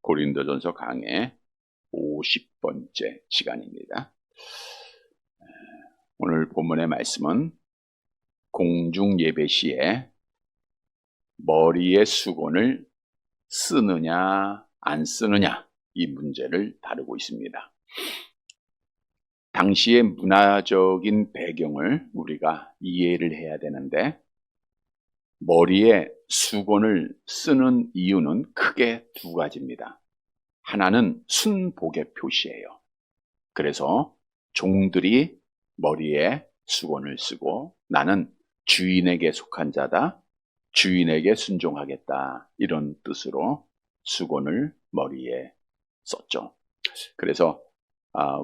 고린도전서 강의 50번째 시간입니다. 오늘 본문의 말씀은 공중 예배 시에 머리에 수건을 쓰느냐 안 쓰느냐 이 문제를 다루고 있습니다. 당시의 문화적인 배경을 우리가 이해를 해야 되는데, 머리에 수건을 쓰는 이유는 크게 두 가지입니다. 하나는 순복의 표시예요. 그래서 종들이 머리에 수건을 쓰고 나는 주인에게 속한 자다, 주인에게 순종하겠다, 이런 뜻으로 수건을 머리에 썼죠. 그래서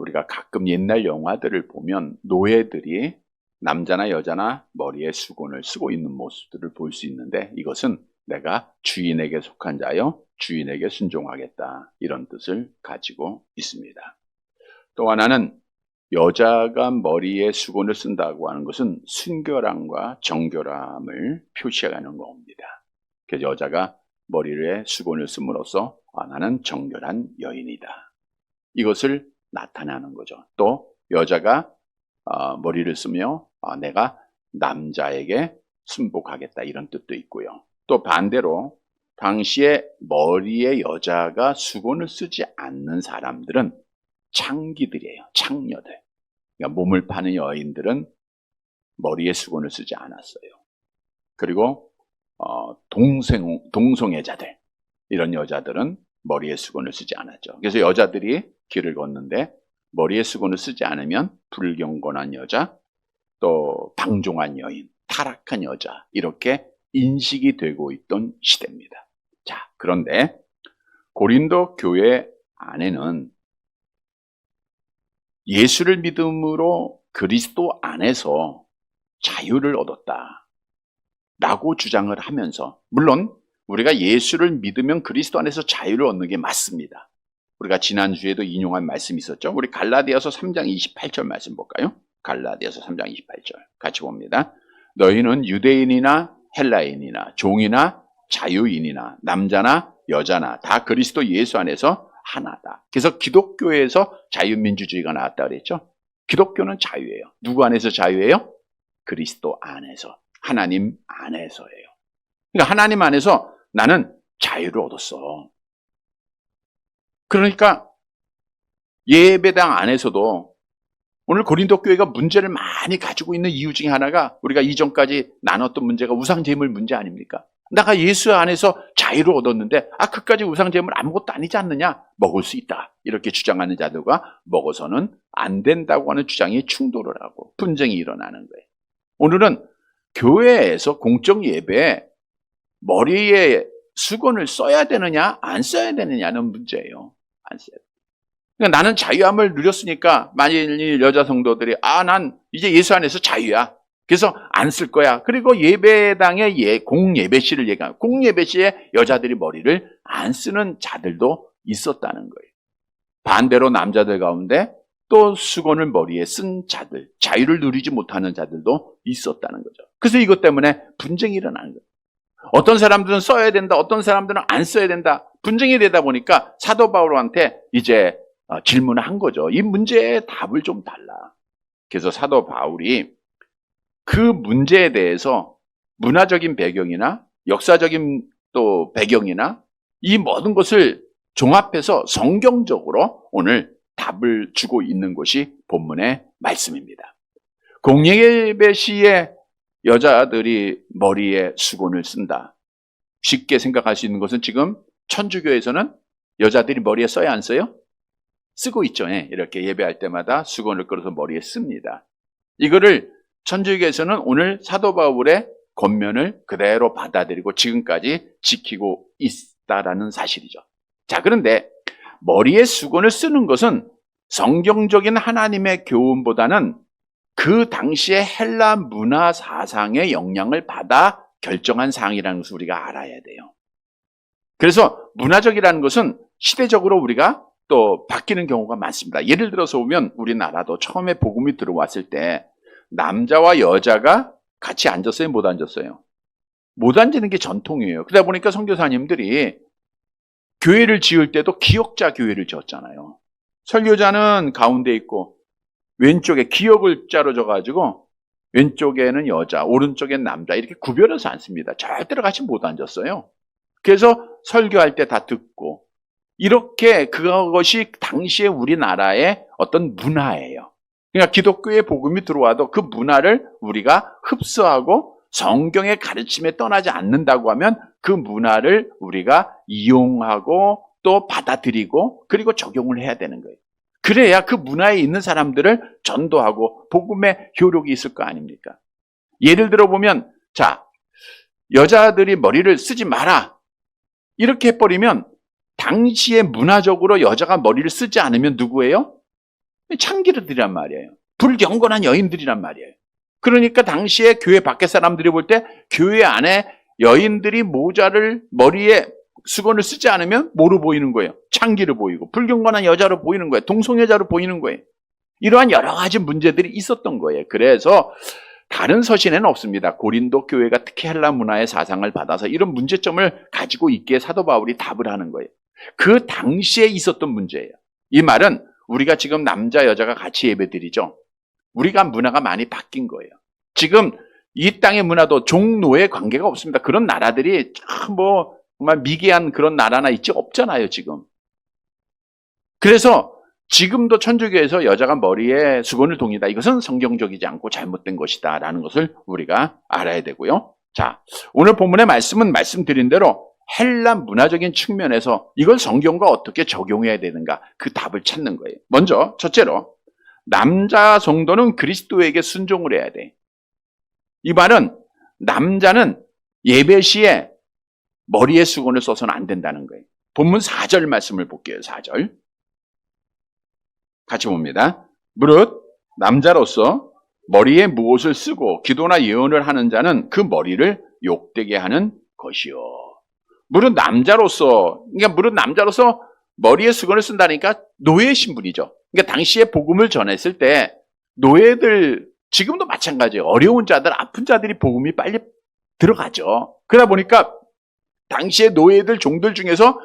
우리가 가끔 옛날 영화들을 보면 노예들이 남자나 여자나 머리에 수건을 쓰고 있는 모습들을 볼 수 있는데, 이것은 내가 주인에게 속한 자여 주인에게 순종하겠다, 이런 뜻을 가지고 있습니다. 또 하나는 여자가 머리에 수건을 쓴다고 하는 것은 순결함과 정결함을 표시하는 겁니다. 그래서 여자가 머리에 수건을 씀으로써 나는 정결한 여인이다, 이것을 나타나는 거죠. 또 여자가 머리를 쓰며 내가 남자에게 순복하겠다, 이런 뜻도 있고요. 또 반대로 당시에 머리에 여자가 수건을 쓰지 않는 사람들은 창기들이에요. 창녀들. 그러니까 몸을 파는 여인들은 머리에 수건을 쓰지 않았어요. 그리고 동성애자들, 이런 여자들은 머리에 수건을 쓰지 않았죠. 그래서 여자들이 길을 걷는데 머리에 수건을 쓰지 않으면 불경건한 여자, 또 방종한 여인, 타락한 여자, 이렇게 인식이 되고 있던 시대입니다. 자, 그런데 고린도 교회 안에는 예수를 믿음으로 그리스도 안에서 자유를 얻었다 라고 주장을 하면서, 물론 우리가 예수를 믿으면 그리스도 안에서 자유를 얻는 게 맞습니다. 우리가 지난주에도 인용한 말씀이 있었죠. 우리 갈라디아서 3장 28절 말씀 볼까요? 갈라디아서 3장 28절 같이 봅니다. 너희는 유대인이나 헬라인이나 종이나 자유인이나 남자나 여자나 다 그리스도 예수 안에서 하나다. 그래서 기독교에서 자유민주주의가 나왔다 그랬죠. 기독교는 자유예요. 누구 안에서 자유예요? 그리스도 안에서, 하나님 안에서예요. 그러니까 하나님 안에서 나는 자유를 얻었어. 그러니까 예배당 안에서도 오늘 고린도 교회가 문제를 많이 가지고 있는 이유 중에 하나가, 우리가 이전까지 나눴던 문제가 우상제물 문제 아닙니까? 내가 예수 안에서 자유를 얻었는데 그까지 우상제물 아무것도 아니지 않느냐, 먹을 수 있다, 이렇게 주장하는 자들과 먹어서는 안 된다고 하는 주장이 충돌을 하고 분쟁이 일어나는 거예요. 오늘은 교회에서 공적 예배에 머리에 수건을 써야 되느냐 안 써야 되느냐는 문제예요. 안 써야 돼. 그러니까 나는 자유함을 누렸으니까 만일 여자 성도들이 난 이제 예수 안에서 자유야, 그래서 안 쓸 거야. 그리고 예배당의 공예배시를 얘기하고, 공예배시에 여자들이 머리를 안 쓰는 자들도 있었다는 거예요. 반대로 남자들 가운데 또 수건을 머리에 쓴 자들, 자유를 누리지 못하는 자들도 있었다는 거죠. 그래서 이것 때문에 분쟁이 일어나는 거예요. 어떤 사람들은 써야 된다, 어떤 사람들은 안 써야 된다, 분쟁이 되다 보니까 사도 바울한테 이제 질문을 한 거죠. 이 문제의 답을 좀 달라. 그래서 사도 바울이 그 문제에 대해서 문화적인 배경이나 역사적인 또 배경이나 이 모든 것을 종합해서 성경적으로 오늘 답을 주고 있는 것이 본문의 말씀입니다. 공예배 시에 여자들이 머리에 수건을 쓴다. 쉽게 생각할 수 있는 것은, 지금 천주교에서는 여자들이 머리에 써야 안 써요? 쓰고 있죠. 이렇게 예배할 때마다 수건을 끌어서 머리에 씁니다. 이거를 천주교에서는 오늘 사도 바울의 권면을 그대로 받아들이고 지금까지 지키고 있다라는 사실이죠. 자, 그런데 머리에 수건을 쓰는 것은 성경적인 하나님의 교훈보다는 그 당시의 헬라 문화 사상의 영향을 받아 결정한 사항이라는 것을 우리가 알아야 돼요. 그래서 문화적이라는 것은 시대적으로 우리가 또 바뀌는 경우가 많습니다. 예를 들어서 보면 우리나라도 처음에 복음이 들어왔을 때 남자와 여자가 같이 앉았어요? 못 앉았어요? 못 앉는 게 전통이에요. 그러다 보니까 선교사님들이 교회를 지을 때도 기역자 교회를 지었잖아요. 설교자는 가운데 있고 왼쪽에 기역을 자로 져가지고 왼쪽에는 여자, 오른쪽엔 남자 이렇게 구별해서 앉습니다. 절대로 같이 못 앉았어요. 그래서 설교할 때 다 듣고 이렇게 그것이 당시에 우리나라의 어떤 문화예요. 그러니까 기독교의 복음이 들어와도 그 문화를 우리가 흡수하고 성경의 가르침에 떠나지 않는다고 하면 그 문화를 우리가 이용하고 또 받아들이고 그리고 적용을 해야 되는 거예요. 그래야 그 문화에 있는 사람들을 전도하고 복음의 효력이 있을 거 아닙니까? 예를 들어 보면 자, 여자들이 머리를 쓰지 마라 이렇게 해버리면 당시에 문화적으로 여자가 머리를 쓰지 않으면 누구예요? 창기르들이란 말이에요. 불경건한 여인들이란 말이에요. 그러니까 당시에 교회 밖에 사람들이 볼 때 교회 안에 여인들이 모자를 머리에 수건을 쓰지 않으면 뭐로 보이는 거예요? 창기로 보이고 불경건한 여자로 보이는 거예요. 동성여자로 보이는 거예요. 이러한 여러 가지 문제들이 있었던 거예요. 그래서 다른 서신에는 없습니다. 고린도 교회가 특히 헬라 문화의 사상을 받아서 이런 문제점을 가지고 있기에 사도 바울이 답을 하는 거예요. 그 당시에 있었던 문제예요. 이 말은 우리가 지금 남자 여자가 같이 예배드리죠. 우리가 문화가 많이 바뀐 거예요. 지금 이 땅의 문화도 종노예 관계가 없습니다. 그런 나라들이 정말 미개한 그런 나라나 있지 없잖아요, 지금. 그래서 지금도 천주교에서 여자가 머리에 수건을 동이다. 이것은 성경적이지 않고 잘못된 것이다 라는 것을 우리가 알아야 되고요. 자, 오늘 본문의 말씀은 말씀드린 대로 헬라 문화적인 측면에서 이걸 성경과 어떻게 적용해야 되는가 그 답을 찾는 거예요. 먼저 첫째로 남자 성도는 그리스도에게 순종을 해야 돼. 이 말은 남자는 예배 시에 머리에 수건을 써서는 안 된다는 거예요. 본문 4절 말씀을 볼게요. 4절 같이 봅니다. 무릇 남자로서 머리에 무엇을 쓰고 기도나 예언을 하는 자는 그 머리를 욕되게 하는 것이요. 무릇 남자로서 머리에 수건을 쓴다니까 노예 신분이죠. 그러니까 당시에 복음을 전했을 때 노예들 지금도 마찬가지예요. 어려운 자들, 아픈 자들이 복음이 빨리 들어가죠. 그러다 보니까 당시에 노예들, 종들 중에서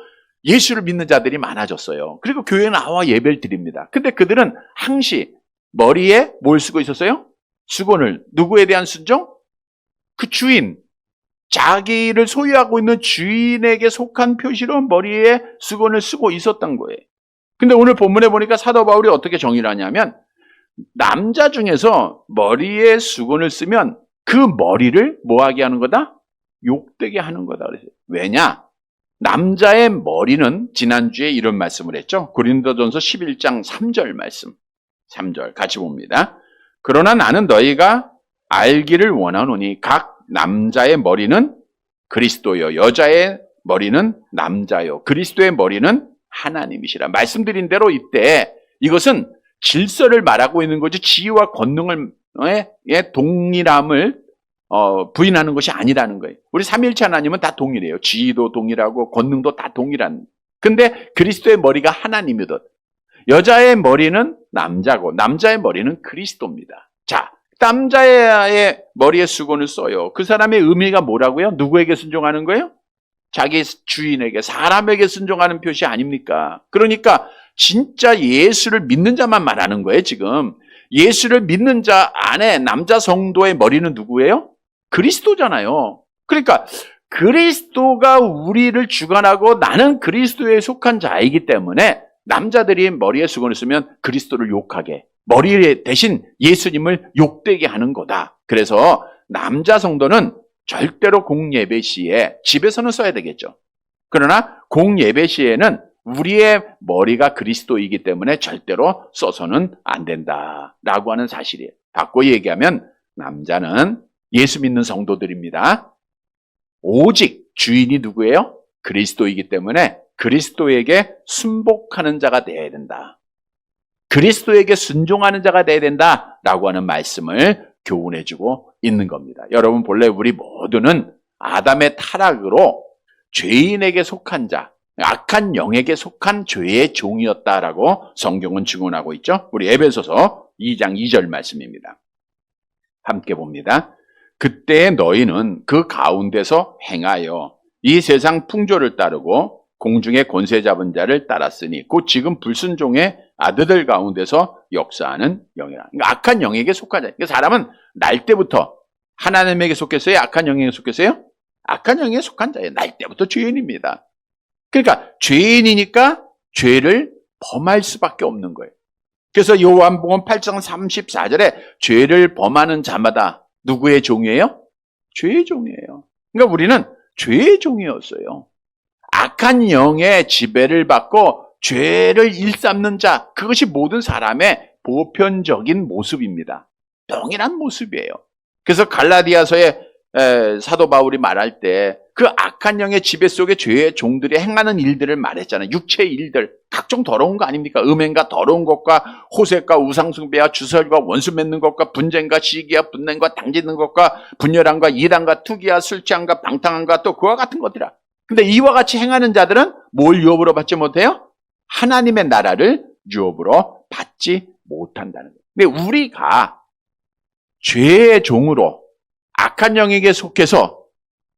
예수를 믿는 자들이 많아졌어요. 그리고 교회에 나와 예배를 드립니다. 근데 그들은 항시 머리에 뭘 쓰고 있었어요? 수건을. 누구에 대한 순종? 그 주인. 자기를 소유하고 있는 주인에게 속한 표시로 머리에 수건을 쓰고 있었던 거예요. 근데 오늘 본문에 보니까 사도 바울이 어떻게 정의를 하냐면 남자 중에서 머리에 수건을 쓰면 그 머리를 뭐하게 하는 거다? 욕되게 하는 거다 그랬어요. 왜냐? 남자의 머리는 지난주에 이런 말씀을 했죠. 고린도전서 11장 3절 말씀. 3절 같이 봅니다. 그러나 나는 너희가 알기를 원하노니 각 남자의 머리는 그리스도요 여자의 머리는 남자요 그리스도의 머리는 하나님이시라. 말씀드린 대로 이때 이것은 질서를 말하고 있는 거지 지위와 권능의 동일함을 부인하는 것이 아니라는 거예요. 우리 삼위일체 하나님은 다 동일해요. 지위도 동일하고 권능도 다 동일한. 근데 그리스도의 머리가 하나님이듯 여자의 머리는 남자고 남자의 머리는 그리스도입니다. 자, 남자의 머리에 수건을 써요. 그 사람의 의미가 뭐라고요? 누구에게 순종하는 거예요? 자기 주인에게, 사람에게 순종하는 표시 아닙니까? 그러니까 진짜 예수를 믿는 자만 말하는 거예요, 지금. 예수를 믿는 자 안에 남자 성도의 머리는 누구예요? 그리스도잖아요. 그러니까 그리스도가 우리를 주관하고 나는 그리스도에 속한 자이기 때문에 남자들이 머리에 수건을 쓰면 그리스도를 욕하게, 머리에 대신 예수님을 욕되게 하는 거다. 그래서 남자 성도는 절대로 공예배 시에, 집에서는 써야 되겠죠. 그러나 공예배 시에는 우리의 머리가 그리스도이기 때문에 절대로 써서는 안 된다라고 하는 사실이에요. 바꿔 얘기하면 남자는 예수 믿는 성도들입니다. 오직 주인이 누구예요? 그리스도이기 때문에 그리스도에게 순복하는 자가 되어야 된다. 그리스도에게 순종하는 자가 되어야 된다라고 하는 말씀을 교훈해주고 있는 겁니다. 여러분 본래 우리 모두는 아담의 타락으로 죄인에게 속한 자, 악한 영에게 속한 죄의 종이었다라고 성경은 증언하고 있죠. 우리 에베소서 2장 2절 말씀입니다. 함께 봅니다. 그때 너희는 그 가운데서 행하여 이 세상 풍조를 따르고 공중의 권세 잡은 자를 따랐으니 곧 지금 불순종의 아들들 가운데서 역사하는 영이라. 그러니까 악한 영에게 속한 자. 그러니까 사람은 날 때부터 하나님에게 속했어요? 악한 영에게 속했어요? 악한 영에 속한 자예요. 날 때부터 죄인입니다. 그러니까 죄인이니까 죄를 범할 수밖에 없는 거예요. 그래서 요한복음 8장 34절에 죄를 범하는 자마다 누구의 종이에요? 죄의 종이에요. 그러니까 우리는 죄의 종이었어요. 악한 영의 지배를 받고 죄를 일삼는 자, 그것이 모든 사람의 보편적인 모습입니다. 동일한 모습이에요. 그래서 갈라디아서에 사도 바울이 말할 때 그 악한 영의 지배 속에 죄의 종들이 행하는 일들을 말했잖아요. 육체의 일들, 각종 더러운 거 아닙니까? 음행과 더러운 것과 호색과 우상숭배와 주설과 원수 맺는 것과 분쟁과 시기와 분냄과 당짓는 것과 분열함과 이단과 투기와 술 취함과 방탕함과 또 그와 같은 것들이라. 근데 이와 같이 행하는 자들은 뭘 유업으로 받지 못해요? 하나님의 나라를 유업으로 받지 못한다는 거예요. 근데 우리가 죄의 종으로 악한 영에게 속해서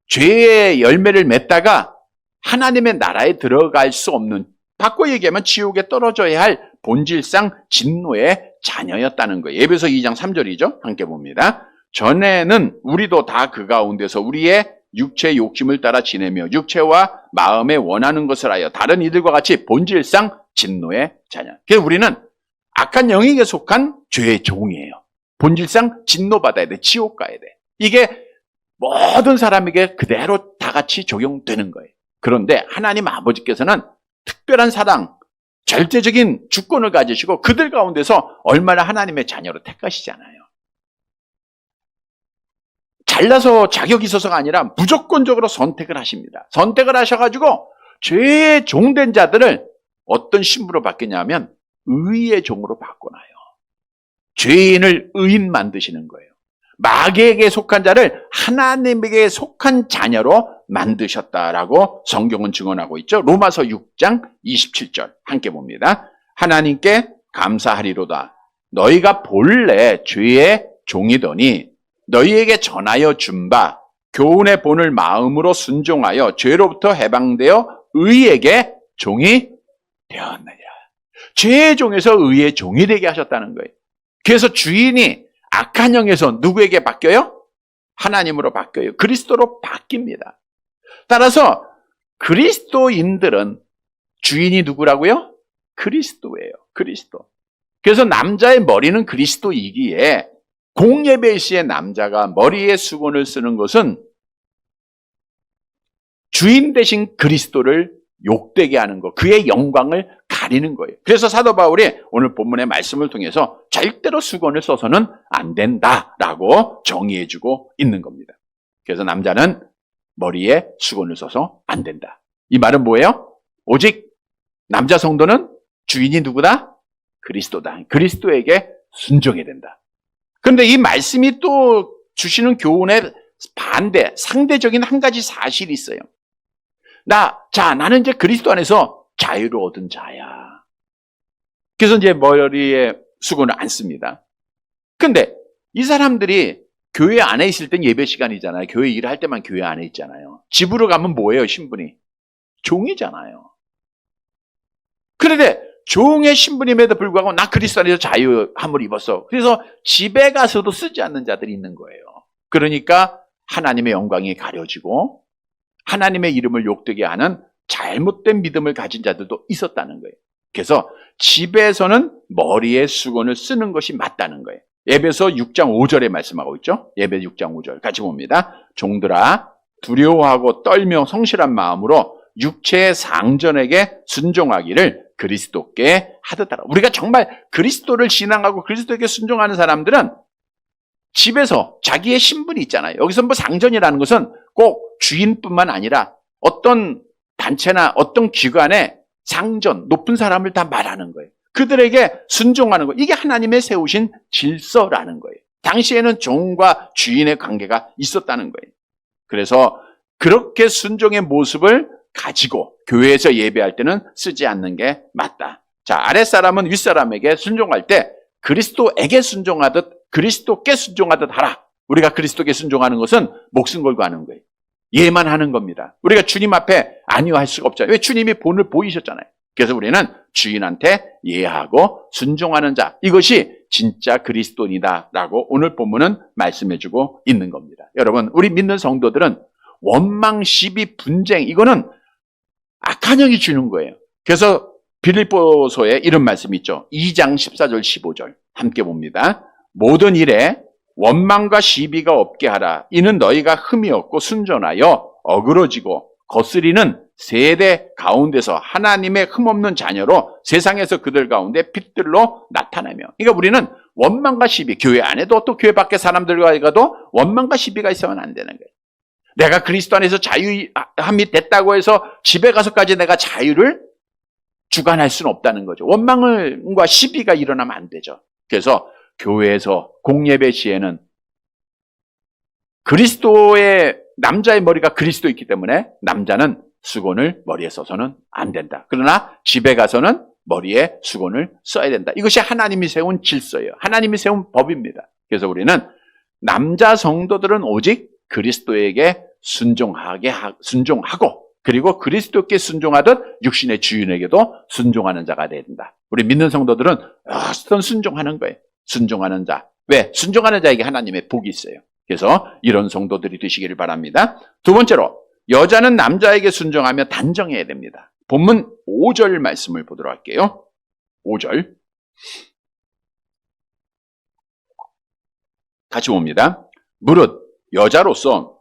죄의 열매를 맺다가 하나님의 나라에 들어갈 수 없는, 바꿔 얘기하면 지옥에 떨어져야 할 본질상 진노의 자녀였다는 거예요. 에베소 2장 3절이죠. 함께 봅니다. 전에는 우리도 다 그 가운데서 우리의 육체의 욕심을 따라 지내며 육체와 마음에 원하는 것을 하여 다른 이들과 같이 본질상 진노의 자녀. 그래서 우리는 악한 영에게 속한 죄의 종이에요. 본질상 진노받아야 돼. 지옥 가야 돼. 이게 모든 사람에게 그대로 다 같이 적용되는 거예요. 그런데 하나님 아버지께서는 특별한 사랑, 절대적인 주권을 가지시고 그들 가운데서 얼마나 하나님의 자녀로 택하시잖아요. 잘나서 자격이 있어서가 아니라 무조건적으로 선택을 하십니다. 선택을 하셔가지고 죄의 종된 자들을 어떤 신분으로 바뀌냐면 의의 종으로 바꿔놔요. 죄인을 의인 만드시는 거예요. 마귀에게 속한 자를 하나님에게 속한 자녀로 만드셨다라고 성경은 증언하고 있죠. 로마서 6장 27절 함께 봅니다. 하나님께 감사하리로다. 너희가 본래 죄의 종이더니 너희에게 전하여 준 바 교훈의 본을 마음으로 순종하여 죄로부터 해방되어 의에게 종이 되었느니라. 죄의 종에서 의의 종이 되게 하셨다는 거예요. 그래서 주인이 악한 영에서 누구에게 바뀌어요? 하나님으로 바뀌어요. 그리스도로 바뀝니다. 따라서 그리스도인들은 주인이 누구라고요? 그리스도예요. 그리스도. 그래서 남자의 머리는 그리스도이기에 공예배 시의 남자가 머리에 수건을 쓰는 것은 주인 대신 그리스도를 욕되게 하는 것, 그의 영광을 가리는 거예요. 그래서 사도 바울이 오늘 본문의 말씀을 통해서 절대로 수건을 써서는 안 된다라고 정의해주고 있는 겁니다. 그래서 남자는 머리에 수건을 써서 안 된다. 이 말은 뭐예요? 오직 남자 성도는 주인이 누구다? 그리스도다. 그리스도에게 순종해야 된다. 그런데 이 말씀이 또 주시는 교훈의 반대, 상대적인 한 가지 사실이 있어요. 나는 이제 그리스도 안에서 자유를 얻은 자야. 그래서 이제 머리에 수건을 안 씁니다. 근데 이 사람들이 교회 안에 있을 땐 예배 시간이잖아요. 교회 일을 할 때만 교회 안에 있잖아요. 집으로 가면 뭐예요, 신분이? 종이잖아요. 그런데 종의 신분임에도 불구하고 나 그리스도 안에서 자유함을 입었어. 그래서 집에 가서도 쓰지 않는 자들이 있는 거예요. 그러니까 하나님의 영광이 가려지고 하나님의 이름을 욕되게 하는 잘못된 믿음을 가진 자들도 있었다는 거예요. 그래서 집에서는 머리에 수건을 쓰는 것이 맞다는 거예요. 에베소 6장 5절에 말씀하고 있죠. 에베 6장 5절 같이 봅니다. 종들아 두려워하고 떨며 성실한 마음으로 육체의 상전에게 순종하기를 그리스도께 하듯 하라. 우리가 정말 그리스도를 신앙하고 그리스도에게 순종하는 사람들은 집에서 자기의 신분이 있잖아요. 여기서 뭐 상전이라는 것은 꼭 주인뿐만 아니라 어떤 단체나 어떤 기관의 상전, 높은 사람을 다 말하는 거예요. 그들에게 순종하는 거예요. 이게 하나님의 세우신 질서라는 거예요. 당시에는 종과 주인의 관계가 있었다는 거예요. 그래서 그렇게 순종의 모습을 가지고 교회에서 예배할 때는 쓰지 않는 게 맞다. 자, 아랫사람은 윗사람에게 순종할 때 그리스도에게 순종하듯 그리스도께 순종하듯 하라. 우리가 그리스도께 순종하는 것은 목숨 걸고 하는 거예요. 예만 하는 겁니다. 우리가 주님 앞에 아니요 할 수가 없잖아요. 왜? 주님이 본을 보이셨잖아요. 그래서 우리는 주인한테 예하고 순종하는 자, 이것이 진짜 그리스도인이다라고 오늘 본문은 말씀해주고 있는 겁니다. 여러분, 우리 믿는 성도들은 원망, 시비, 분쟁, 이거는 악한 영이 주는 거예요. 그래서 빌립보서에 이런 말씀이 있죠. 2장 14절 15절 함께 봅니다. 모든 일에 원망과 시비가 없게 하라. 이는 너희가 흠이 없고 순전하여 어그러지고 거스리는 세대 가운데서 하나님의 흠없는 자녀로 세상에서 그들 가운데 빛들로 나타나며. 그러니까 우리는 원망과 시비, 교회 안에도 또 교회 밖에 사람들과도 원망과 시비가 있으면 안 되는 거예요. 내가 그리스도 안에서 자유함이 됐다고 해서 집에 가서까지 내가 자유를 주관할 수는 없다는 거죠. 원망과 시비가 일어나면 안 되죠. 그래서 교회에서 공예배 시에는 그리스도의 남자의 머리가 그리스도 있기 때문에 남자는 수건을 머리에 써서는 안 된다. 그러나 집에 가서는 머리에 수건을 써야 된다. 이것이 하나님이 세운 질서예요. 하나님이 세운 법입니다. 그래서 우리는 남자 성도들은 오직 그리스도에게 순종하고 그리고 그리스도께 순종하듯 육신의 주인에게도 순종하는 자가 돼야 된다. 우리 믿는 성도들은 어떤 순종하는 거예요. 순종하는 자. 왜? 순종하는 자에게 하나님의 복이 있어요. 그래서 이런 성도들이 되시기를 바랍니다. 두 번째로, 여자는 남자에게 순종하며 단정해야 됩니다. 본문 5절 말씀을 보도록 할게요. 5절. 같이 봅니다. 무릇 여자로서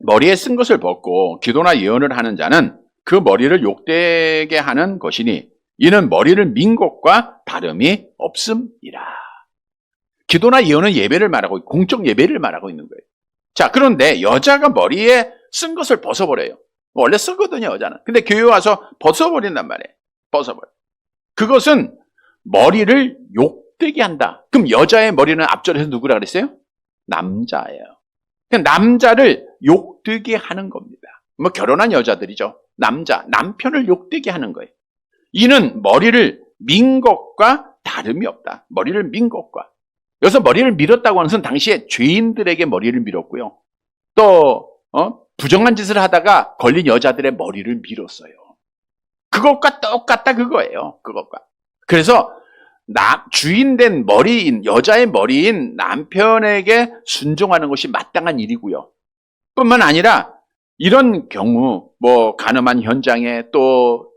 머리에 쓴 것을 벗고 기도나 예언을 하는 자는 그 머리를 욕되게 하는 것이니 이는 머리를 민 것과 다름이 없음이라. 기도나 예언은 예배를 말하고 공적 예배를 말하고 있는 거예요. 자, 그런데 여자가 머리에 쓴 것을 벗어버려요. 원래 쓰거든요, 여자는. 근데 교회 와서 벗어버린단 말이에요. 벗어버려. 그것은 머리를 욕되게 한다. 그럼 여자의 머리는 앞절에서 누구라 그랬어요? 남자예요. 남자를 욕되게 하는 겁니다. 뭐 결혼한 여자들이죠. 남편을 욕되게 하는 거예요. 이는 머리를 민 것과 다름이 없다. 머리를 민 것과. 여기서 머리를 밀었다고 하는 것은 당시에 죄인들에게 머리를 밀었고요. 또 부정한 짓을 하다가 걸린 여자들의 머리를 밀었어요. 그것과 똑같다 그거예요. 그것과. 그래서 주인된 머리인, 여자의 머리인 남편에게 순종하는 것이 마땅한 일이고요. 뿐만 아니라 이런 경우 가늠한 현장에 또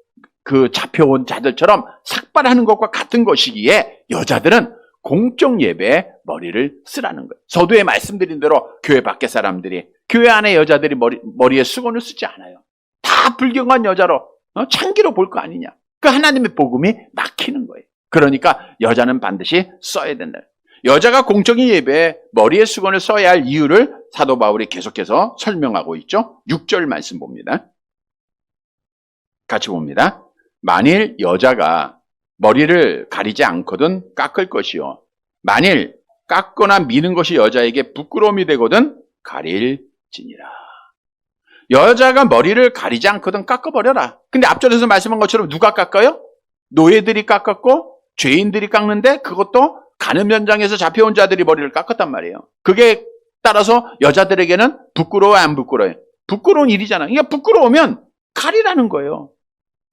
그 잡혀온 자들처럼 삭발하는 것과 같은 것이기에 여자들은 공적 예배에 머리를 쓰라는 거예요. 서두에 말씀드린 대로 교회 밖의 사람들이, 교회 안에 여자들이 머리에 수건을 쓰지 않아요. 다 불경한 여자로 창기로 볼 거 아니냐. 그 하나님의 복음이 막히는 거예요. 그러니까 여자는 반드시 써야 된다. 여자가 공적인 예배에 머리에 수건을 써야 할 이유를 사도 바울이 계속해서 설명하고 있죠. 6절 말씀 봅니다. 같이 봅니다. 만일 여자가 머리를 가리지 않거든 깎을 것이요. 만일 깎거나 미는 것이 여자에게 부끄러움이 되거든 가릴지니라. 여자가 머리를 가리지 않거든 깎아버려라. 근데 앞절에서 말씀한 것처럼 누가 깎아요? 노예들이 깎았고 죄인들이 깎는데 그것도 간음 현장에서 잡혀온 자들이 머리를 깎았단 말이에요. 그게 따라서 여자들에게는 부끄러워 안 부끄러워요? 부끄러운 일이잖아. 그러니까 부끄러우면 가리라는 거예요.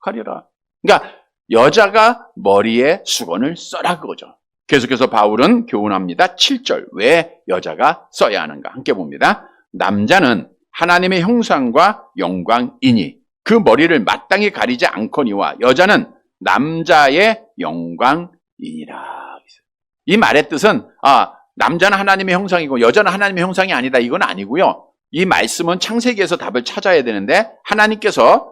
가리라. 그러니까 여자가 머리에 수건을 써라 그거죠. 계속해서 바울은 교훈합니다. 7절. 왜 여자가 써야 하는가? 함께 봅니다. 남자는 하나님의 형상과 영광이니 그 머리를 마땅히 가리지 않거니와 여자는 남자의 영광이니라. 이 말의 뜻은 남자는 하나님의 형상이고 여자는 하나님의 형상이 아니다. 이건 아니고요. 이 말씀은 창세기에서 답을 찾아야 되는데 하나님께서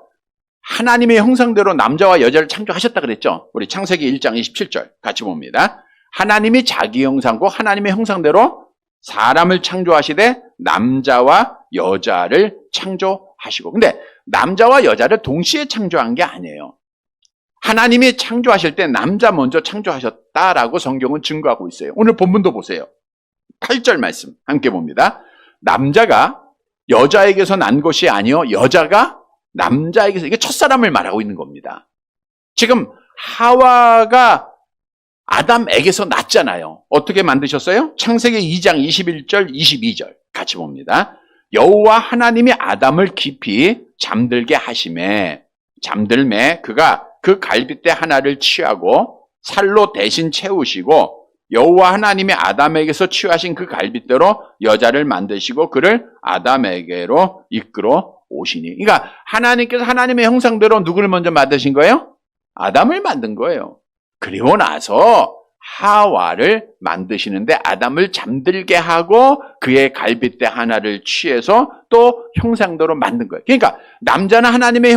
하나님의 형상대로 남자와 여자를 창조하셨다 그랬죠. 우리 창세기 1장 27절 같이 봅니다. 하나님이 자기 형상고 하나님의 형상대로 사람을 창조하시되 남자와 여자를 창조하시고. 근데 남자와 여자를 동시에 창조한 게 아니에요. 하나님이 창조하실 때 남자 먼저 창조하셨다라고 성경은 증거하고 있어요. 오늘 본문도 보세요. 8절 말씀 함께 봅니다. 남자가 여자에게서 난 것이 아니요 여자가 남자에게서, 이게 첫사람을 말하고 있는 겁니다. 지금 하와가 아담에게서 났잖아요. 어떻게 만드셨어요? 창세기 2장 21절 22절 같이 봅니다. 여호와 하나님이 아담을 깊이 잠들게 하심에 그가 그 갈빗대 하나를 취하고 살로 대신 채우시고 여호와 하나님이 아담에게서 취하신 그 갈빗대로 여자를 만드시고 그를 아담에게로 이끌어 오시니. 그러니까 하나님께서 하나님의 형상대로 누구를 먼저 만드신 거예요? 아담을 만든 거예요. 그리고 나서 하와를 만드시는데 아담을 잠들게 하고 그의 갈빗대 하나를 취해서 또 형상대로 만든 거예요. 그러니까 남자는 하나님의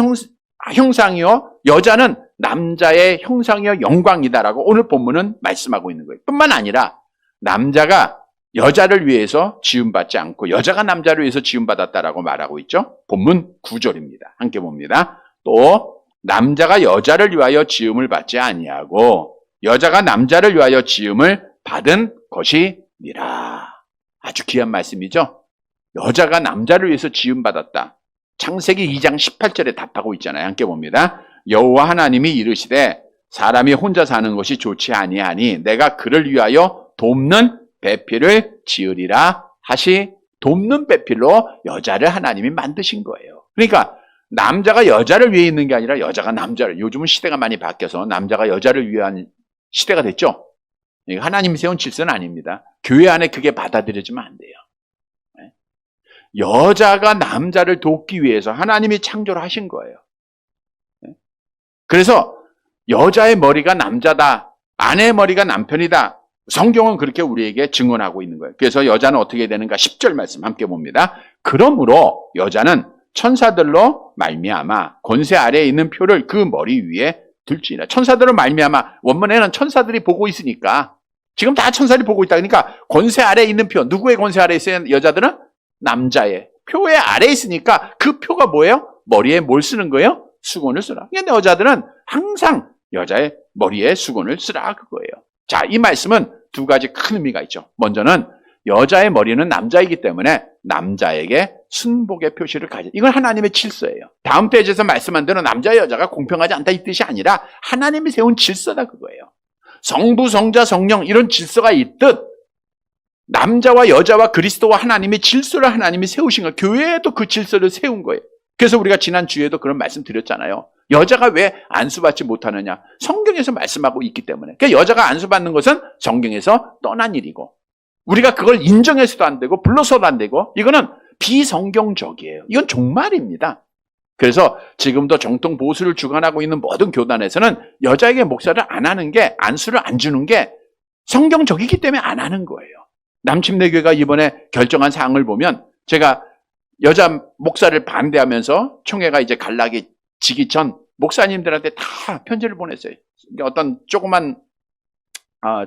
형상이요, 여자는 남자의 형상이요 영광이다라고 오늘 본문은 말씀하고 있는 거예요. 뿐만 아니라 남자가 여자를 위해서 지음받지 않고 여자가 남자를 위해서 지음받았다라고 말하고 있죠. 본문 9절입니다. 함께 봅니다. 또 남자가 여자를 위하여 지음을 받지 아니하고 여자가 남자를 위하여 지음을 받은 것이니라. 아주 귀한 말씀이죠. 여자가 남자를 위해서 지음받았다. 창세기 2장 18절에 답하고 있잖아요. 함께 봅니다. 여호와 하나님이 이르시되 사람이 혼자 사는 것이 좋지 아니하니 내가 그를 위하여 돕는 배필을 지으리라 하시. 돕는 배필로 여자를 하나님이 만드신 거예요. 그러니까 남자가 여자를 위해 있는 게 아니라 여자가 남자를, 요즘은 시대가 많이 바뀌어서 남자가 여자를 위한 시대가 됐죠. 하나님이 세운 질서는 아닙니다. 교회 안에 그게 받아들여지면 안 돼요. 여자가 남자를 돕기 위해서 하나님이 창조를 하신 거예요. 그래서 여자의 머리가 남자다, 아내의 머리가 남편이다. 성경은 그렇게 우리에게 증언하고 있는 거예요. 그래서 여자는 어떻게 되는가? 10절 말씀 함께 봅니다. 그러므로 여자는 천사들로 말미암아 권세 아래에 있는 표를 그 머리 위에 들지니라. 천사들로 말미암아, 원문에는 천사들이 보고 있으니까 지금 다 천사들이 보고 있다. 그러니까 권세 아래에 있는 표, 누구의 권세 아래에 있어요? 여자들은 남자의 표의 아래에 있으니까 그 표가 뭐예요? 머리에 뭘 쓰는 거예요? 수건을 쓰라. 근데 여자들은 항상 여자의 머리에 수건을 쓰라 그거예요. 자, 이 말씀은 두 가지 큰 의미가 있죠. 먼저는 여자의 머리는 남자이기 때문에 남자에게 순복의 표시를 가져. 이건 하나님의 질서예요. 다음 페이지에서 말씀한 대로 남자 여자가 공평하지 않다 이 뜻이 아니라 하나님이 세운 질서다 그거예요. 성부, 성자, 성령 이런 질서가 있듯 남자와 여자와 그리스도와 하나님의 질서를 하나님이 세우신 거예요. 교회에도 그 질서를 세운 거예요. 그래서 우리가 지난 주에도 그런 말씀 드렸잖아요. 여자가 왜 안수받지 못하느냐? 성경에서 말씀하고 있기 때문에. 그러니까 여자가 안수받는 것은 성경에서 떠난 일이고 우리가 그걸 인정해서도 안 되고 불러서도 안 되고 이거는 비성경적이에요. 이건 종말입니다. 그래서 지금도 정통 보수를 주관하고 있는 모든 교단에서는 여자에게 목사를 안 하는 게, 안수를 안 주는 게 성경적이기 때문에 안 하는 거예요. 남침내교회가 이번에 결정한 사항을 보면 제가 여자 목사를 반대하면서 총회가 이제 간락이 지기 전 목사님들한테 다 편지를 보냈어요. 어떤 조그만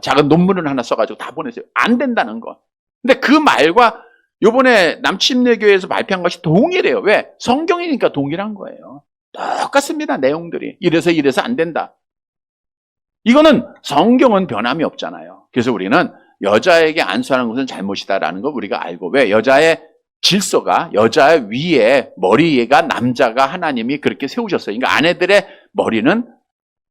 작은 논문을 하나 써가지고 다 보냈어요. 안 된다는 거. 근데 그 말과 요번에 남침내교회에서 발표한 것이 동일해요. 왜? 성경이니까 동일한 거예요. 똑같습니다. 내용들이. 이래서 안 된다. 이거는 성경은 변함이 없잖아요. 그래서 우리는 여자에게 안수하는 것은 잘못이다라는 거 우리가 알고, 왜? 여자의 질서가, 여자 위에 머리가 남자가 하나님이 그렇게 세우셨어요. 그러니까 아내들의 머리는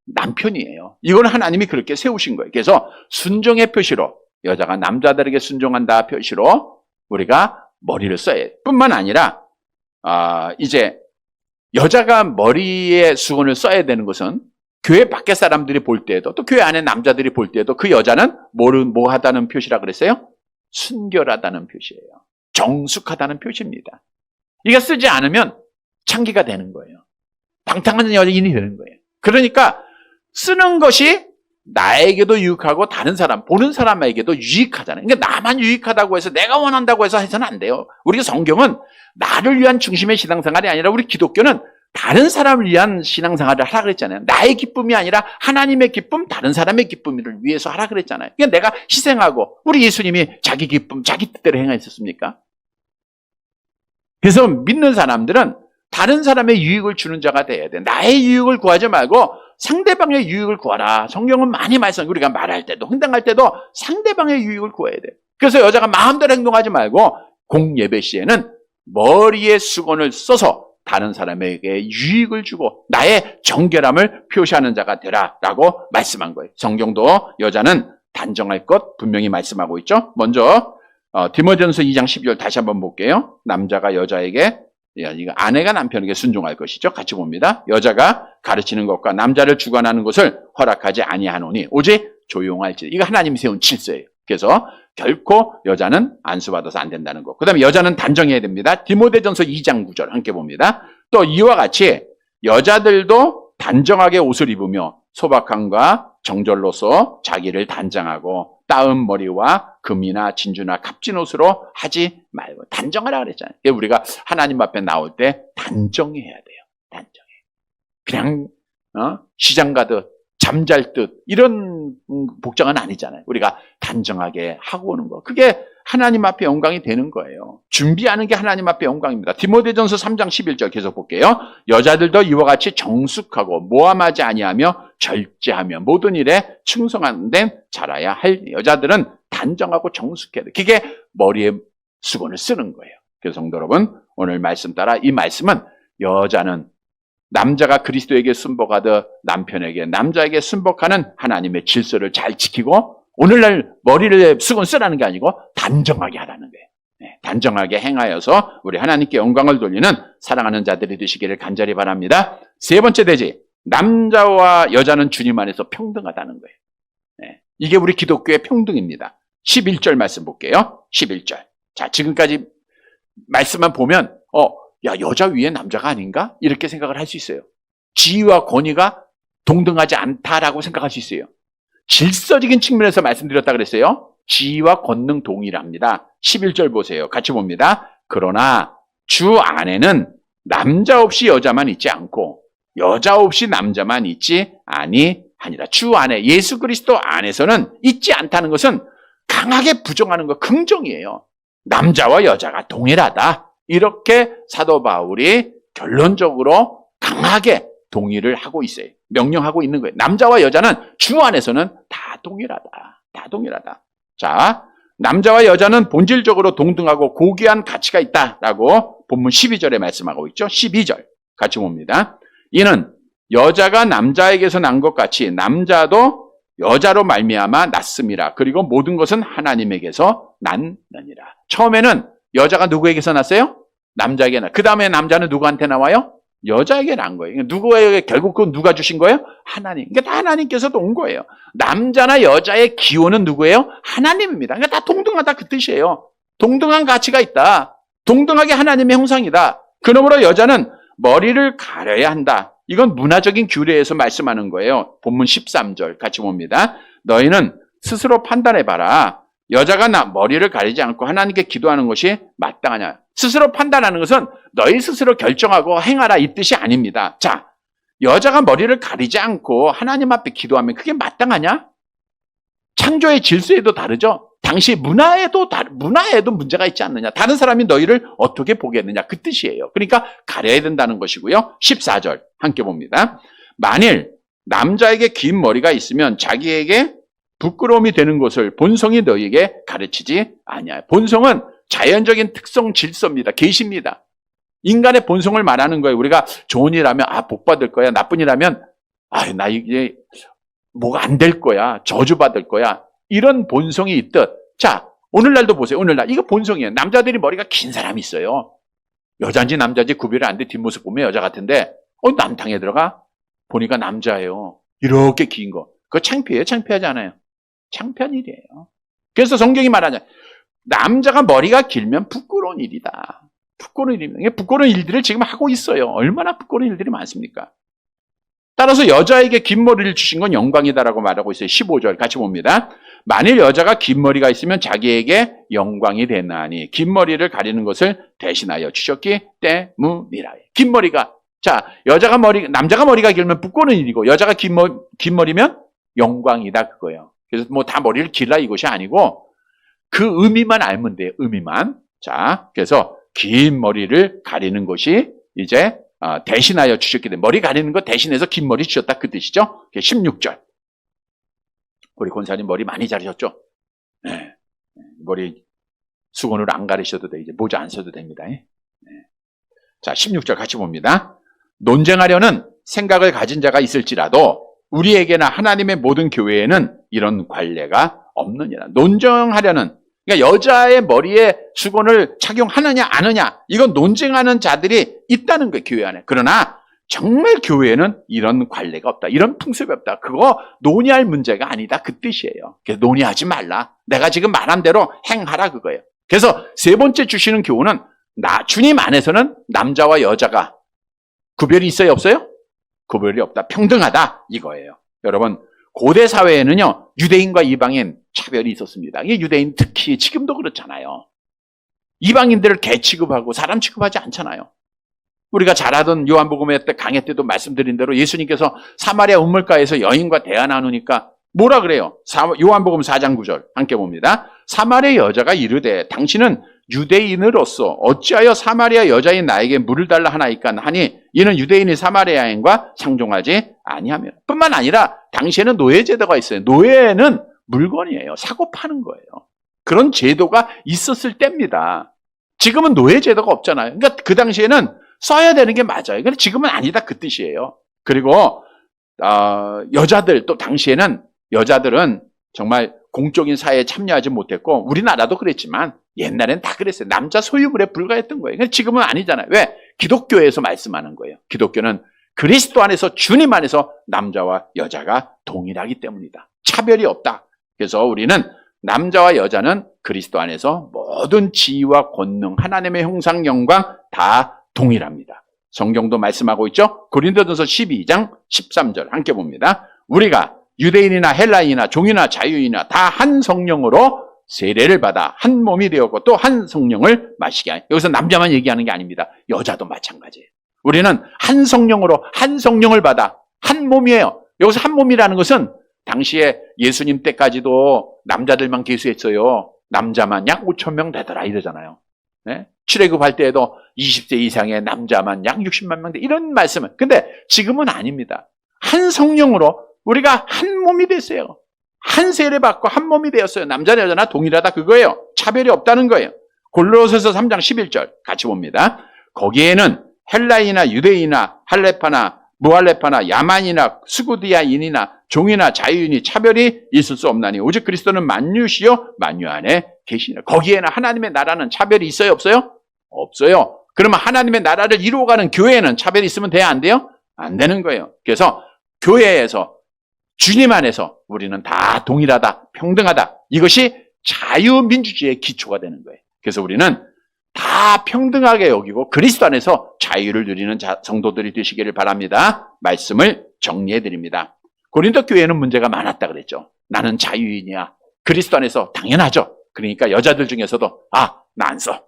남편이에요. 이건 하나님이 그렇게 세우신 거예요. 그래서 순종의 표시로, 여자가 남자들에게 순종한다 표시로 우리가 머리를 써야 해요. 뿐만 아니라 이제 여자가 머리에 수건을 써야 되는 것은 교회 밖에 사람들이 볼 때에도, 또 교회 안에 남자들이 볼 때에도 그 여자는 뭐 하다는 표시라 그랬어요? 순결하다는 표시예요. 정숙하다는 표시입니다. 이거 쓰지 않으면 창기가 되는 거예요. 방탕한 여인이 되는 거예요. 그러니까 쓰는 것이 나에게도 유익하고 다른 사람, 보는 사람에게도 유익하잖아요. 그러니까 나만 유익하다고 해서, 내가 원한다고 해서 해서는 안 돼요. 우리 성경은 나를 위한 중심의 신앙생활이 아니라, 우리 기독교는 다른 사람을 위한 신앙생활을 하라 그랬잖아요. 나의 기쁨이 아니라 하나님의 기쁨, 다른 사람의 기쁨을 위해서 하라 그랬잖아요. 그러니까 내가 희생하고, 우리 예수님이 자기 기쁨, 자기 뜻대로 행하셨습니까? 그래서 믿는 사람들은 다른 사람의 유익을 주는 자가 돼야 돼. 나의 유익을 구하지 말고 상대방의 유익을 구하라. 성경은 많이 말씀, 우리가 말할 때도, 흥당할 때도 상대방의 유익을 구해야 돼. 그래서 여자가 마음대로 행동하지 말고 공예배 시에는 머리에 수건을 써서 다른 사람에게 유익을 주고 나의 정결함을 표시하는 자가 되라라고 말씀한 거예요. 성경도 여자는 단정할 것 분명히 말씀하고 있죠. 먼저 디모데전서 2장 12절 다시 한번 볼게요. 남자가 여자에게, 이거 아내가 남편에게 순종할 것이죠. 같이 봅니다. 여자가 가르치는 것과 남자를 주관하는 것을 허락하지 아니하노니 오직 조용할지. 이거 하나님이 세운 질서예요. 그래서 결코 여자는 안수받아서 안 된다는 거. 그 다음에 여자는 단정해야 됩니다. 디모데전서 2장 9절 함께 봅니다. 또 이와 같이 여자들도 단정하게 옷을 입으며 소박함과 정절로서 자기를 단장하고 따은 머리와 금이나 진주나 값진 옷으로 하지 말고 단정하라 그랬잖아요. 우리가 하나님 앞에 나올 때 단정해야 돼요. 단정해. 그냥 시장 가듯 잠잘 듯 이런 복장은 아니잖아요. 우리가 단정하게 하고 오는 거. 그게 하나님 앞에 영광이 되는 거예요. 준비하는 게 하나님 앞에 영광입니다. 디모데전서 3장 11절 계속 볼게요. 여자들도 이와 같이 정숙하고 모함하지 아니하며 절제하며 모든 일에 충성한 데 자라야 할 여자들은 단정하고 정숙해야 돼. 그게 머리에 수건을 쓰는 거예요. 그래서 성도 여러분, 오늘 말씀 따라 이 말씀은 여자는 남자가 그리스도에게 순복하듯 남편에게 남자에게 순복하는 하나님의 질서를 잘 지키고 오늘날 머리를 수건 쓰라는 게 아니고 단정하게 하라는 거예요. 단정하게 행하여서 우리 하나님께 영광을 돌리는 사랑하는 자들이 되시기를 간절히 바랍니다. 세 번째 대지, 남자와 여자는 주님 안에서 평등하다는 거예요. 이게 우리 기독교의 평등입니다. 11절 말씀 볼게요. 11절. 자, 지금까지 말씀만 보면 야, 여자 위에 남자가 아닌가? 이렇게 생각을 할 수 있어요. 지위와 권위가 동등하지 않다라고 생각할 수 있어요. 질서적인 측면에서 말씀드렸다 그랬어요. 지위와 권능 동일합니다. 11절 보세요. 같이 봅니다. 그러나 주 안에는 남자 없이 여자만 있지 않고 여자 없이 남자만 있지 아니하니라. 주 안에 예수 그리스도 안에서는 있지 않다는 것은 강하게 부정하는 거 긍정이에요. 남자와 여자가 동일하다. 이렇게 사도 바울이 결론적으로 강하게 동의를 하고 있어요. 명령하고 있는 거예요. 남자와 여자는 주 안에서는 다 동일하다. 다 동일하다. 자, 남자와 여자는 본질적으로 동등하고 고귀한 가치가 있다라고 본문 12절에 말씀하고 있죠. 12절 같이 봅니다. 이는 여자가 남자에게서 난 것 같이 남자도 여자로 말미암아 났음이라. 그리고 모든 것은 하나님에게서 났느니라. 처음에는 여자가 누구에게서 났어요? 남자에게 나. 그 다음에 남자는 누구한테 나와요? 여자에게 난 거예요. 누구에게, 결국 그건 누가 주신 거예요? 하나님. 그러니까 다 하나님께서도 온 거예요. 남자나 여자의 기원은 누구예요? 하나님입니다. 그러니까 다 동등하다 그 뜻이에요. 동등한 가치가 있다. 동등하게 하나님의 형상이다. 그러므로 여자는 머리를 가려야 한다. 이건 문화적인 규례에서 말씀하는 거예요. 본문 13절 같이 봅니다. 너희는 스스로 판단해봐라. 여자가 머리를 가리지 않고 하나님께 기도하는 것이 마땅하냐. 스스로 판단하는 것은 너희 스스로 결정하고 행하라 이 뜻이 아닙니다. 자, 여자가 머리를 가리지 않고 하나님 앞에 기도하면 그게 마땅하냐? 창조의 질서에도 다르죠. 당시 문화에도 문제가 있지 않느냐. 다른 사람이 너희를 어떻게 보겠느냐. 그 뜻이에요. 그러니까 가려야 된다는 것이고요. 14절 함께 봅니다. 만일 남자에게 긴 머리가 있으면 자기에게 부끄러움이 되는 것을 본성이 너희에게 가르치지 아니하여. 본성은 자연적인 특성 질서입니다. 계시입니다. 인간의 본성을 말하는 거예요. 우리가 좋은 일하면 복 받을 거야. 나쁜 일하면 나 이게 뭐가 안 될 거야. 저주받을 거야. 이런 본성이 있듯. 자, 오늘날도 보세요. 오늘날 이거 본성이에요. 남자들이 머리가 긴 사람이 있어요. 여자인지 남자인지 구별이 안 돼. 뒷모습 보면 여자 같은데 남탕에 들어가 보니까 남자예요. 이렇게 긴 거. 그거 창피해요? 창피하지 않아요? 창피한 일이에요. 그래서 성경이 말하냐. 남자가 머리가 길면 부끄러운 일이다. 부끄러운 일입니다. 부끄러운 일들을 지금 하고 있어요. 얼마나 부끄러운 일들이 많습니까? 따라서 여자에게 긴 머리를 주신 건 영광이다라고 말하고 있어요. 15절 같이 봅니다. 만일 여자가 긴 머리가 있으면 자기에게 영광이 되나니 긴 머리를 가리는 것을 대신하여 주셨기 때문이라. 긴 머리가, 자, 남자가 머리가 길면 부끄러운 일이고 여자가 긴 머리면 영광이다 그거예요. 그래서 다 머리를 길라 이것이 아니고 그 의미만 알면 돼요. 의미만. 자, 그래서 긴 머리를 가리는 것이 이제 대신하여 주셨기 때문에 머리 가리는 거 대신해서 긴 머리 주셨다 그 뜻이죠. 16절. 우리 권사님 머리 많이 자르셨죠? 네. 머리 수건으로 안 가리셔도 돼. 이제 모자 안 써도 됩니다. 네. 자, 16절 같이 봅니다. 논쟁하려는 생각을 가진 자가 있을지라도 우리에게나 하나님의 모든 교회에는 이런 관례가 없느니라. 논쟁하려는 그러니까 여자의 머리에 수건을 착용하느냐 안 하느냐 이건 논쟁하는 자들이 있다는 거예요, 교회 안에. 그러나 정말 교회에는 이런 관례가 없다, 이런 풍습이 없다, 그거 논의할 문제가 아니다, 그 뜻이에요. 그래서 논의하지 말라, 내가 지금 말한 대로 행하라, 그거예요. 그래서 세 번째 주시는 교훈은 주님 안에서는 남자와 여자가 구별이 있어요, 없어요? 구별이 없다, 평등하다, 이거예요. 여러분, 고대 사회에는요, 유대인과 이방인 차별이 있었습니다. 이게 유대인 특히 지금도 그렇잖아요. 이방인들을 개 취급하고 사람 취급하지 않잖아요. 우리가 잘 알던 요한복음의 때 강해 때도 말씀드린 대로 예수님께서 사마리아 우물가에서 여인과 대화 나누니까 뭐라 그래요? 요한복음 4장 9절 함께 봅니다. 사마리아 여자가 이르되 당신은 유대인으로서 어찌하여 사마리아 여자인 나에게 물을 달라 하나이까 하니 이는 유대인이 사마리아인과 상종하지 아니하며. 뿐만 아니라 당시에는 노예 제도가 있어요. 노예는 물건이에요. 사고 파는 거예요. 그런 제도가 있었을 때입니다. 지금은 노예 제도가 없잖아요. 그러니까 그 당시에는 써야 되는 게 맞아요. 그런데 지금은 아니다, 그 뜻이에요. 그리고 여자들, 또 당시에는 여자들은 정말 공적인 사회에 참여하지 못했고, 우리나라도 그랬지만 옛날엔 다 그랬어요. 남자 소유물에 불과했던 거예요. 근데 지금은 아니잖아요. 왜? 기독교에서 말씀하는 거예요. 기독교는 그리스도 안에서, 주님 안에서 남자와 여자가 동일하기 때문이다. 차별이 없다. 그래서 우리는 남자와 여자는 그리스도 안에서 모든 지위와 권능, 하나님의 형상, 영광 다 동일합니다. 성경도 말씀하고 있죠. 고린도전서 12장 13절 함께 봅니다. 우리가 유대인이나 헬라인이나 종이나 자유인이나 다 한 성령으로 세례를 받아 한 몸이 되었고 또 한 성령을 마시게 하니. 여기서 남자만 얘기하는 게 아닙니다. 여자도 마찬가지예요. 우리는 한 성령으로 한 성령을 받아 한 몸이에요. 여기서 한 몸이라는 것은 당시에 예수님 때까지도 남자들만 계수했어요. 남자만 약 5,000명 되더라 이러잖아요. 네? 출애굽할 때에도 20세 이상의 남자만 약 60만 명 돼, 이런 말씀은. 근데 지금은 아닙니다. 한 성령으로 우리가 한 몸이 됐어요. 한 세례 받고 한 몸이 되었어요. 남자나 여자나 동일하다, 그거예요. 차별이 없다는 거예요. 골로새서 3장 11절 같이 봅니다. 거기에는 헬라인이나 유대인이나 할레파나 무할레파나 야만이나 스구디아인이나 종이나 자유인이 차별이 있을 수 없나니 오직 그리스도는 만유시요 만유 안에 계시니라. 거기에는 하나님의 나라는 차별이 있어요, 없어요? 없어요. 그러면 하나님의 나라를 이루어가는 교회에는 차별이 있으면 돼야 안 돼요? 안 되는 거예요. 그래서 교회에서, 주님 안에서 우리는 다 동일하다, 평등하다, 이것이 자유민주주의의 기초가 되는 거예요. 그래서 우리는 다 평등하게 여기고 그리스도 안에서 자유를 누리는 성도들이 되시기를 바랍니다. 말씀을 정리해 드립니다. 고린도 교회는 문제가 많았다 그랬죠. 나는 자유인이야. 그리스도 안에서 당연하죠. 그러니까 여자들 중에서도 나 안 써.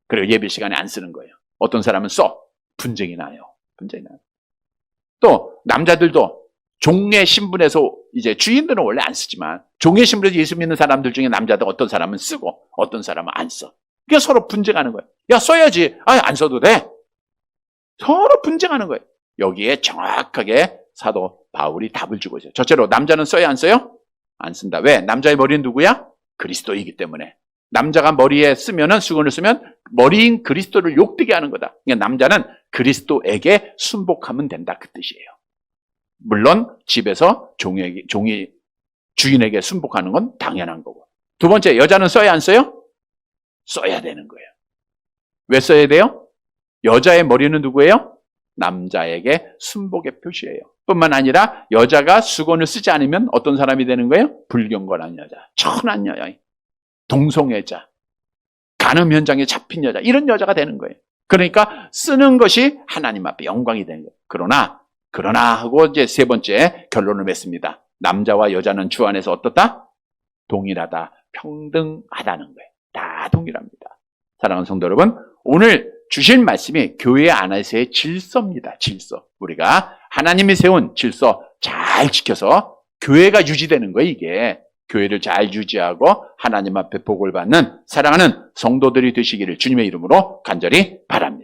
그리고 예배 시간에 안 쓰는 거예요. 어떤 사람은 써. 분쟁이 나요. 또 남자들도 종의 신분에서, 이제 주인들은 원래 안 쓰지만 종의 신분에서 예수 믿는 사람들 중에 남자들 어떤 사람은 쓰고 어떤 사람은 안 써. 그러니까 서로 분쟁하는 거예요. 야, 써야지. 안 써도 돼. 서로 분쟁하는 거예요. 여기에 정확하게 사도 바울이 답을 주고 있어요. 첫째로 남자는 써야 안 써요? 안 쓴다. 왜? 남자의 머리는 누구야? 그리스도이기 때문에. 남자가 머리에 쓰면은, 수건을 쓰면 머리인 그리스도를 욕되게 하는 거다. 그러니까 남자는 그리스도에게 순복하면 된다, 그 뜻이에요. 물론 집에서 종이 주인에게 순복하는 건 당연한 거고. 두 번째, 여자는 써야 안 써요? 써야 되는 거예요. 왜 써야 돼요? 여자의 머리는 누구예요? 남자에게 순복의 표시예요. 뿐만 아니라 여자가 수건을 쓰지 않으면 어떤 사람이 되는 거예요? 불경건한 여자, 천한 여자, 동성애자, 간음 현장에 잡힌 여자, 이런 여자가 되는 거예요. 그러니까 쓰는 것이 하나님 앞에 영광이 되는 거예요. 그러나 하고 이제 세 번째 결론을 맺습니다. 남자와 여자는 주 안에서 어떻다? 동일하다, 평등하다는 거예요. 다 동일합니다. 사랑하는 성도 여러분, 오늘 주신 말씀이 교회 안에서의 질서입니다. 질서. 우리가 하나님이 세운 질서 잘 지켜서 교회가 유지되는 거예요, 이게. 교회를 잘 유지하고 하나님 앞에 복을 받는 사랑하는 성도들이 되시기를 주님의 이름으로 간절히 바랍니다.